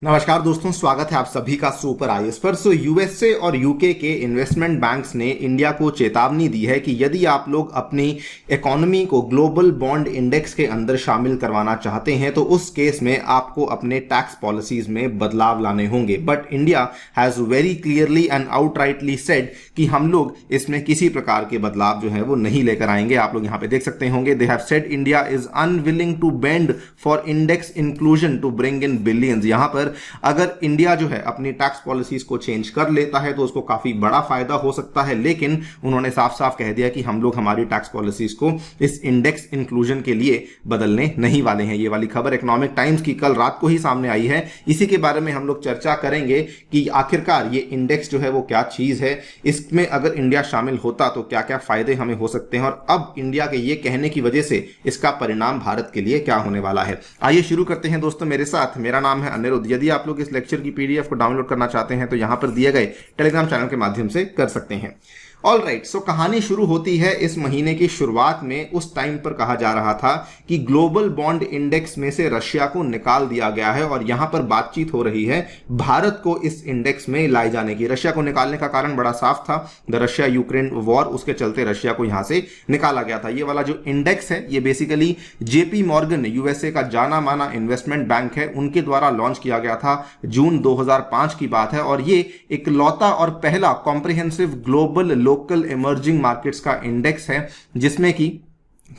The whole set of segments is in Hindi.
नमस्कार दोस्तों, स्वागत है आप सभी का सुपर आईएएस पर। यूएसए और यूके के इन्वेस्टमेंट बैंक्स ने इंडिया को चेतावनी दी है कि यदि आप लोग अपनी इकोनॉमी को ग्लोबल बॉन्ड इंडेक्स के अंदर शामिल करवाना चाहते हैं तो उस केस में आपको अपने टैक्स पॉलिसीज में बदलाव लाने होंगे। But India has very clearly and outrightly said कि हम लोग इसमें किसी प्रकार के बदलाव जो है वो नहीं लेकर आएंगे। आप लोग यहाँ पे देख सकते होंगे, they have said India is unwilling to bend for index inclusion to bring in billions. यहां पर अगर इंडिया जो है अपनी टैक्स पॉलिसीज को चेंज कर लेता है तो उसको काफी बड़ा फायदा हो सकता है, लेकिन उन्होंने साफ साफ कह दिया कि हम लोग हमारी टैक्स पॉलिसीज को इस इंडेक्स इंक्लूजन के लिए बदलने नहीं वाले हैं। ये वाली खबर इकोनॉमिक टाइम्स की कल रात को ही सामने आई है। इसी के बारे में हम लोग चर्चा करेंगे कि आखिरकार ये इंडेक्स जो है वो क्या चीज है, इसमें अगर इंडिया शामिल होता तो क्या क्या फायदे हमें हो सकते हैं और अब इंडिया के ये कहने की वजह से इसका परिणाम भारत के लिए क्या होने वाला है। आइए शुरू करते हैं दोस्तों मेरे साथ। मेरा नाम है अनिरुद्ध। यदि आप लोग इस लेक्चर की पीडीएफ को डाउनलोड करना चाहते हैं तो यहां पर दिए गए टेलीग्राम चैनल के माध्यम से कर सकते हैं। ऑल राइट, सो कहानी शुरू होती है इस महीने की शुरुआत में। उस टाइम पर कहा जा रहा था कि ग्लोबल बॉन्ड इंडेक्स में से रशिया को निकाल दिया गया है और यहां पर बातचीत हो रही है भारत को इस इंडेक्स में लाए जाने की। रशिया को निकालने का कारण बड़ा साफ था, द रशिया यूक्रेन वॉर, उसके चलते रशिया को यहां से निकाला गया था। ये वाला जो इंडेक्स है ये बेसिकली जेपी मॉर्गन, यूएसए का जाना माना इन्वेस्टमेंट बैंक है, उनके द्वारा लॉन्च किया गया था। जून 2005 की बात है और ये इकलौता और पहला comprehensive global local emerging markets का इंडेक्स है जिसमें कि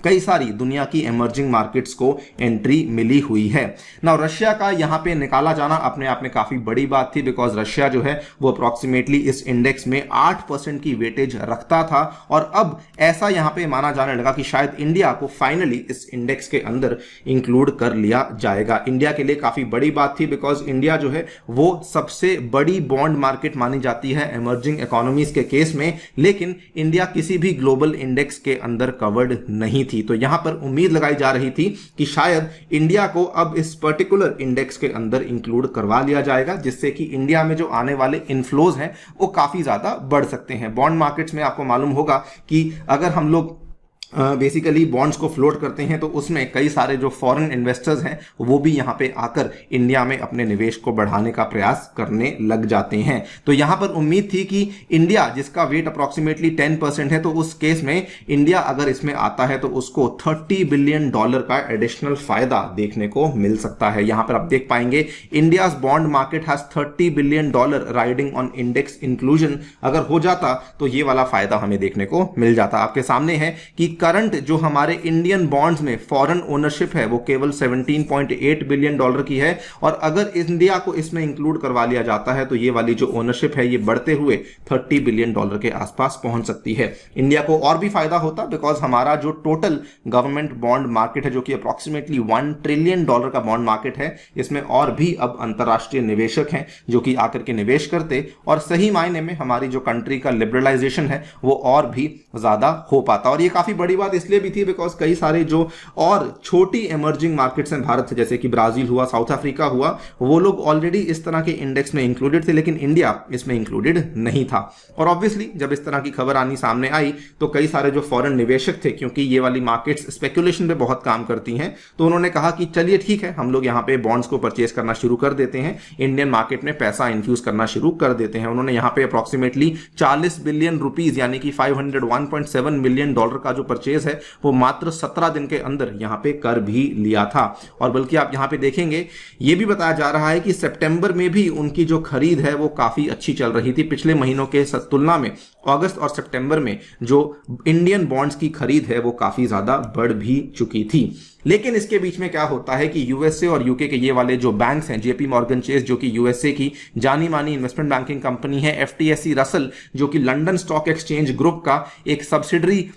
कई सारी दुनिया की इमर्जिंग मार्केट्स को एंट्री मिली हुई है। नाउ रशिया का यहां पे निकाला जाना अपने आप में काफी बड़ी बात थी, बिकॉज रशिया जो है वो अप्रोक्सीमेटली इस इंडेक्स में 8% की वेटेज रखता था और अब ऐसा यहां पे माना जाने लगा कि शायद इंडिया को फाइनली इस इंडेक्स के अंदर इंक्लूड कर लिया जाएगा। इंडिया के लिए काफी बड़ी बात थी, बिकॉज इंडिया जो है वो सबसे बड़ी बॉन्ड मार्केट मानी जाती है इमर्जिंग इकोनॉमीज के केस में, लेकिन इंडिया किसी भी ग्लोबल इंडेक्स के अंदर कवर्ड नहीं थी। तो यहां पर उम्मीद लगाई जा रही थी कि शायद इंडिया को अब इस पर्टिकुलर इंडेक्स के अंदर इंक्लूड करवा लिया जाएगा, जिससे कि इंडिया में जो आने वाले इनफ्लोज हैं वो काफी ज्यादा बढ़ सकते हैं। बॉन्ड मार्केट्स में आपको मालूम होगा कि अगर हम लोग बेसिकली बॉन्ड्स को फ्लोट करते हैं तो उसमें कई सारे जो फॉरेन इन्वेस्टर्स हैं वो भी यहां पे आकर इंडिया में अपने निवेश को बढ़ाने का प्रयास करने लग जाते हैं। तो यहां पर उम्मीद थी कि इंडिया, जिसका वेट अप्रोक्सीमेटली 10% है, तो उस केस में इंडिया अगर इसमें आता है तो उसको $30 बिलियन का एडिशनल फायदा देखने को मिल सकता है। यहां पर आप देख पाएंगे India's bond market has $30 billion riding on index inclusion. अगर हो जाता तो ये वाला फायदा हमें देखने को मिल जाता। आपके सामने है कि करंट जो हमारे इंडियन बॉन्ड्स में फॉरेन ओनरशिप है वो केवल $17.8 बिलियन की है और अगर इंडिया को इसमें इंक्लूड करवा लिया जाता है तो ये वाली जो ओनरशिप है ये बढ़ते हुए $30 बिलियन के आसपास पहुंच सकती है। इंडिया को और भी फायदा होता, बिकॉज हमारा जो टोटल गवर्नमेंट बॉन्ड मार्केट है जो कि अप्रोक्सीमेटली $1 ट्रिलियन का बॉन्ड मार्केट है, इसमें और भी अब अंतरराष्ट्रीय निवेशक हैं जो कि आकर के निवेश करते और सही मायने में हमारी जो कंट्री का लिबरलाइजेशन है वो और भी ज्यादा हो पाता। और ये काफी बड़ी बात इसलिए भी थी बिकॉज कई सारे जो और छोटी इमर्जिंग मार्केट्स हैं भारत से, जैसे कि ब्राजील हुआ, साउथ अफ्रीका हुआ, वो लोग ऑलरेडी इस तरह के इंडेक्स में इंक्लूडेड थे, लेकिन इंडिया इसमें इंक्लूडेड नहीं था। और ऑब्वियसली जब इस तरह की खबर आनी सामने आई तो कई सारे जो फॉरेन निवेशक थे, क्योंकि ये वाली मार्केट्स स्पेकुलेशन पे बहुत काम करती हैं, तो उन्होंने कहा कि चलिए ठीक है, हम लोग यहाँ पे बॉन्ड्स को परचेज करना शुरू कर देते हैं, इंडियन मार्केट में पैसा इन्फ्यूज करना शुरू कर देते हैं। उन्होंने यहाँ पे अप्रोक्सीमेटली $40 बिलियन यानी कि $501.7 मिलियन का जो परचेज है वो मात्र 17 दिन के अंदर यहां पे कर भी लिया था। और बल्कि आप यहां पे देखेंगे ये भी बताया जा रहा है कि सितंबर में भी उनकी जो खरीद है वो काफी अच्छी चल रही थी। पिछले महीनों के तुलना में अगस्त और सितंबर में जो इंडियन बॉन्ड्स की खरीद है वो काफी ज्यादा बढ़ भी चुकी थी। लेकिन इसके बीच में क्या होता है कि यूएसए और यूके के ये वाले जो बैंक्स हैं, जेपी मॉर्गन चेस जो कि यूएसए की जानी मानी इन्वेस्टमेंट बैंकिंग कंपनी है, एफटीएससी रसल जो कि लंदन स्टॉक एक्सचेंज ग्रुप का एक सब्सिडरी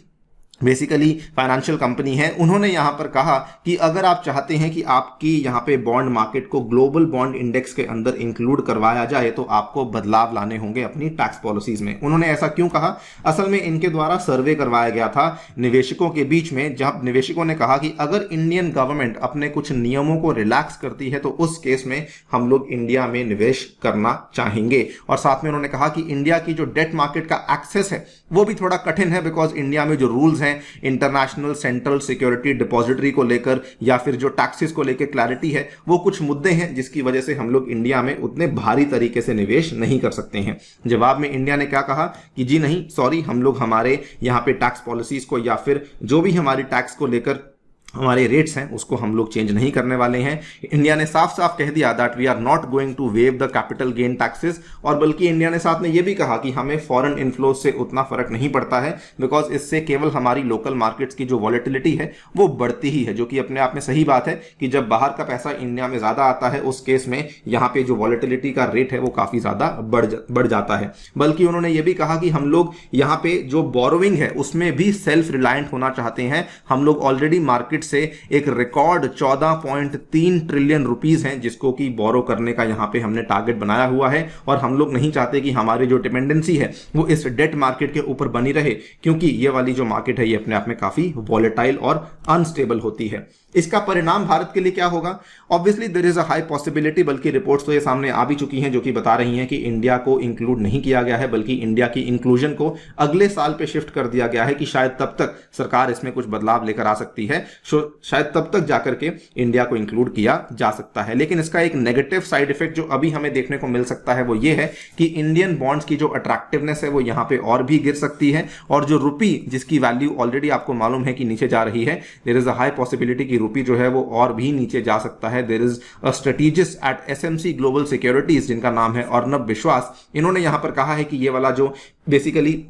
बेसिकली फाइनेंशियल कंपनी है, उन्होंने यहां पर कहा कि अगर आप चाहते हैं कि आपकी यहां पे बॉन्ड मार्केट को ग्लोबल बॉन्ड इंडेक्स के अंदर इंक्लूड करवाया जाए तो आपको बदलाव लाने होंगे अपनी टैक्स पॉलिसीज में। उन्होंने ऐसा क्यों कहा? असल में इनके द्वारा सर्वे करवाया गया था निवेशकों के बीच में, जहां निवेशकों ने कहा कि अगर इंडियन गवर्नमेंट अपने कुछ नियमों को रिलैक्स करती है तो उस केस में हम लोग इंडिया में निवेश करना चाहेंगे। और साथ में उन्होंने कहा कि इंडिया की जो डेट मार्केट का एक्सेस है वो भी थोड़ा कठिन है, बिकॉज इंडिया में जो रूल्स हैं हैं, इंटरनेशनल सेंट्रल सिक्योरिटी डिपॉजिटरी को लेकर या फिर जो टैक्सेस को लेकर क्लैरिटी है, वो कुछ मुद्दे हैं जिसकी वजह से हम लोग इंडिया में उतने भारी तरीके से निवेश नहीं कर सकते हैं। जवाब में इंडिया ने क्या कहा कि जी नहीं, सॉरी, हम लोग हमारे यहां पे टैक्स पॉलिसीज को या फिर जो भी हमारी टैक्स को लेकर हमारे रेट्स हैं उसको हम लोग चेंज नहीं करने वाले हैं। इंडिया ने साफ साफ कह दिया that we are not going to waive the capital gain taxes, और बल्कि इंडिया ने साथ में ये भी कहा कि हमें फॉरेन इन्फ्लो से उतना फर्क नहीं पड़ता है, बिकॉज इससे केवल हमारी लोकल मार्केट्स की जो वॉलेटिलिटी है वो बढ़ती ही है, जो कि अपने आप में सही बात है कि जब बाहर का पैसा इंडिया में ज्यादा आता है उस केस में यहाँ पे जो वॉलेटिलिटी का रेट है वो काफी ज्यादा बढ़ जाता है। बल्कि उन्होंने ये भी कहा कि हम लोग यहाँ पे जो बोरोइंग है उसमें भी सेल्फ रिलायंट होना चाहते हैं। हम लोग ऑलरेडी मार्केट से एक रिकॉर्ड 14.3 ट्रिलियन रुपीस हैं जिसको कि बोरो करने का यहां पे हमने टारगेट बनाया हुआ है, और हम लोग नहीं चाहते कि हमारी जो डिपेंडेंसी है वो इस डेट मार्केट के ऊपर बनी रहे, क्योंकि ये वाली जो मार्केट है ये अपने आप में काफी वॉलेटाइल और अनस्टेबल होती है। इसका परिणाम भारत के लिए क्या होगा? Obviously there is a high possibility, बल्कि रिपोर्ट्स तो ये सामने आ भी चुकी हैं जो कि बता रही हैं कि इंडिया को इंक्लूड नहीं किया गया है, बल्कि इंडिया की इंक्लूजन को अगले साल पे शिफ्ट कर दिया गया है कि शायद तब तक सरकार इसमें कुछ बदलाव लेकर आ सकती है, शायद तब तक जाकर के इंडिया को इंक्लूड किया जा सकता है। लेकिन इसका एक नेगेटिव साइड इफेक्ट जो अभी हमें देखने को मिल सकता है वो ये है कि इंडियन बॉन्ड्स की जो अट्रैक्टिवनेस है वो यहां पे और भी गिर सकती है, और जो रुपी जिसकी वैल्यू ऑलरेडी आपको मालूम है कि नीचे जा रही है, there is a high possibility कि रुपी जो है वो और भी नीचे जा सकता है। There is a strategist at SMC global securities जिनका नाम है अर्नब विश्वास, इन्होंने यहां पर कहा है कि ये वाला जो बेसिकली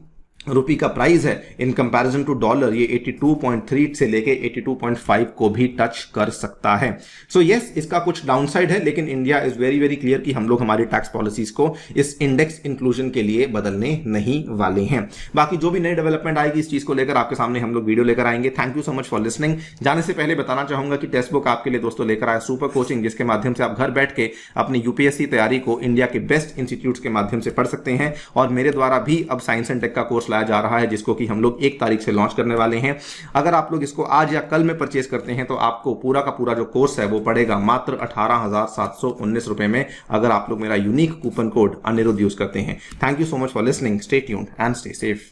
रुपी का प्राइस है इन कंपैरिजन टू डॉलर, ये 82.3 से लेके 82.5 को भी टच कर सकता है। सो यस, इसका कुछ डाउनसाइड है, लेकिन India is very very clear कि हम लोग हमारी टैक्स पॉलिसीज को इस इंडेक्स इंक्लूजन के लिए बदलने नहीं वाले हैं। बाकी जो भी नई डेवलपमेंट आएगी इस चीज को लेकर आपके सामने हम लोग वीडियो लेकर आएंगे। Thank you so much for listening. जाने से पहले बताना चाहूंगा कि टेक्स्ट बुक आपके लिए दोस्तों लेकर आया सुपर कोचिंग, जिसके माध्यम से आप घर बैठ के अपनी यूपीएससी तैयारी को इंडिया के बेस्ट इंस्टीट्यूट्स के माध्यम से पढ़ सकते हैं, और मेरे द्वारा भी अब साइंस एंड टेक का कोर्स लाया जा रहा है जिसको कि हम लोग 1 तारीख से लॉन्च करने वाले हैं। अगर आप लोग इसको आज या कल में परचेज करते हैं तो आपको पूरा का पूरा जो कोर्स है वो पड़ेगा मात्र 18,719 रुपए में, अगर आप लोग मेरा unique coupon code Anirudh use करते हैं। Thank you so much for listening. Stay tuned and stay safe.